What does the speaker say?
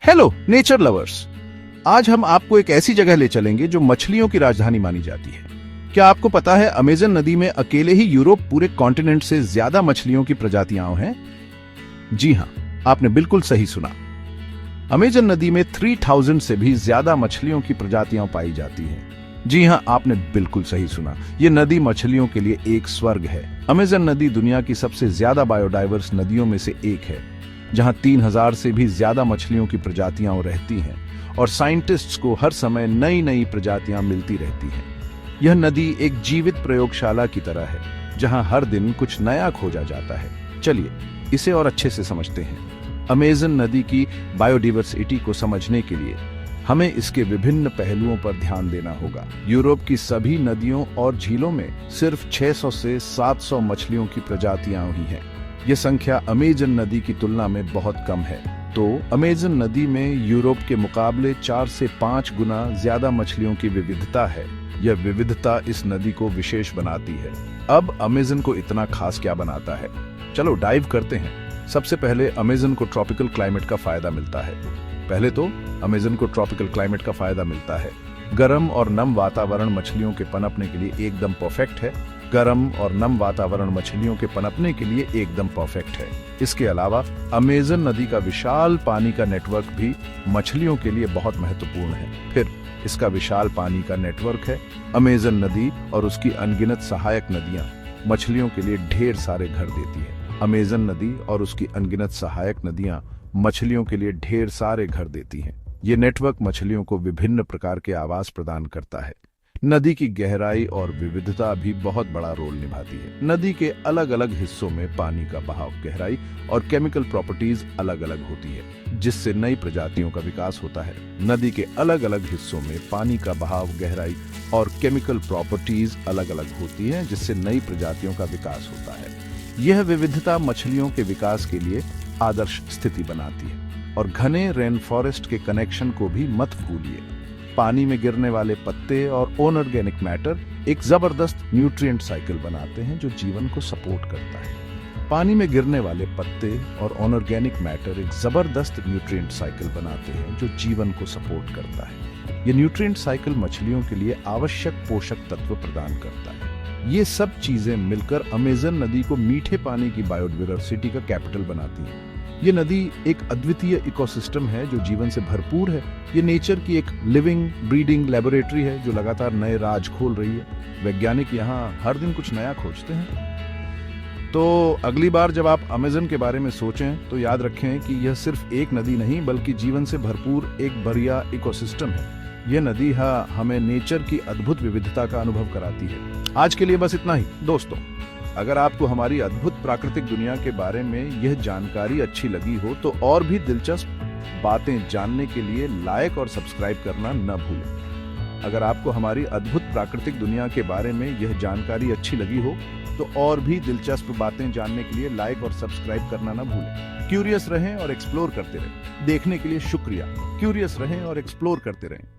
Hello nature lovers, आज हम आपको एक ऐसी जगह ले चलेंगे जो मछलियों की राजधानी मानी जाती है। क्या आपको पता है अमेजन नदी में अकेले ही यूरोप पूरे कॉन्टिनेंट से ज्यादा मछलियों की प्रजातियां हैं? जी हां, आपने बिल्कुल सही सुना। अमेजन नदी में 3000 से भी ज्यादा मछलियों की प्रजातियां पाई जाती हैं। जी हां, आपने बिल्कुल सही सुना। यह नदी मछलियों के लिए एक स्वर्ग है। अमेजन नदी दुनिया की सबसे ज्यादा बायोडाइवर्स नदियों में से एक है, जहां 3000 से भी ज्यादा मछलियों की प्रजातियां रहती हैं और साइंटिस्ट्स को हर समय नई नई प्रजातियां मिलती रहती हैं। यह नदी एक जीवित प्रयोगशाला की तरह है, जहां हर दिन कुछ नया खोजा जाता है। चलिए इसे और अच्छे से समझते हैं। अमेजन नदी की बायोडाइवर्सिटी को समझने के लिए हमें इसके विभिन्न पहलुओं पर ध्यान देना होगा। यूरोप की सभी नदियों और झीलों में सिर्फ 600 से 700 मछलियों की प्रजातियां हुई हैं। यह संख्या अमेजन नदी की तुलना में बहुत कम है। तो अमेजन नदी में यूरोप के मुकाबले 4 से 5 गुना ज्यादा मछलियों की विविधता है। यह विविधता इस नदी को विशेष बनाती है। अब अमेजन को इतना खास क्या बनाता है? चलो डाइव करते हैं। सबसे पहले अमेजन को ट्रॉपिकल क्लाइमेट का फायदा मिलता है। गर्म और नम वातावरण मछलियों के पनपने के लिए एकदम परफेक्ट है। इसके अलावा अमेजन नदी का विशाल पानी का नेटवर्क भी मछलियों के लिए बहुत महत्वपूर्ण है। फिर इसका विशाल पानी का नेटवर्क है। अमेजन नदी और उसकी अनगिनत सहायक नदियां मछलियों के लिए ढेर सारे घर देती है। ये नेटवर्क मछलियों को विभिन्न प्रकार के आवास प्रदान करता है। नदी की गहराई और विविधता भी बहुत बड़ा रोल निभाती है। नदी के अलग अलग हिस्सों में पानी का बहाव, गहराई और केमिकल प्रॉपर्टीज अलग अलग होती है, जिससे नई प्रजातियों का विकास होता है। नदी के अलग अलग हिस्सों में पानी का बहाव, गहराई और केमिकल प्रॉपर्टीज अलग अलग होती है, जिससे नई प्रजातियों का विकास होता है। यह विविधता मछलियों के विकास के लिए आदर्श स्थिति बनाती है। और घने रेन फॉरेस्ट के कनेक्शन को भी मत भूलिए। पानी में गिरने वाले पत्ते और अनऑर्गेनिक मैटर एक जबरदस्त न्यूट्रिएंट साइकिल बनाते हैं जो जीवन को सपोर्ट करता है। ये न्यूट्रिएंट साइकिल मछलियों के लिए आवश्यक पोषक तत्व प्रदान करता है। ये सब चीजें मिलकर अमेजन नदी को मीठे पानी की बायोडाइवर्सिटी का कैपिटल बनाती हैं। ये नदी एक अद्वितीय इकोसिस्टम है जो जीवन से भरपूर है। ये नेचर की एक लिविंग ब्रीडिंग लेबोरेटरी है जो लगातार नए राज खोल रही है। वैज्ञानिक यहाँ हर दिन कुछ नया खोजते हैं। तो अगली बार जब आप अमेजन के बारे में सोचें तो याद रखें कि यह सिर्फ एक नदी नहीं बल्कि जीवन से भरपूर एक बढ़िया इकोसिस्टम है। यह नदी हमें नेचर की अद्भुत विविधता का अनुभव कराती है। आज के लिए बस इतना ही दोस्तों। अगर आपको हमारी अद्भुत प्राकृतिक दुनिया के बारे में यह जानकारी अच्छी लगी हो तो और भी दिलचस्प बातें जानने के लिए लाइक और सब्सक्राइब करना न भूलें। क्यूरियस रहें और एक्सप्लोर करते रहें। देखने के लिए शुक्रिया। क्यूरियस रहें और एक्सप्लोर करते रहें।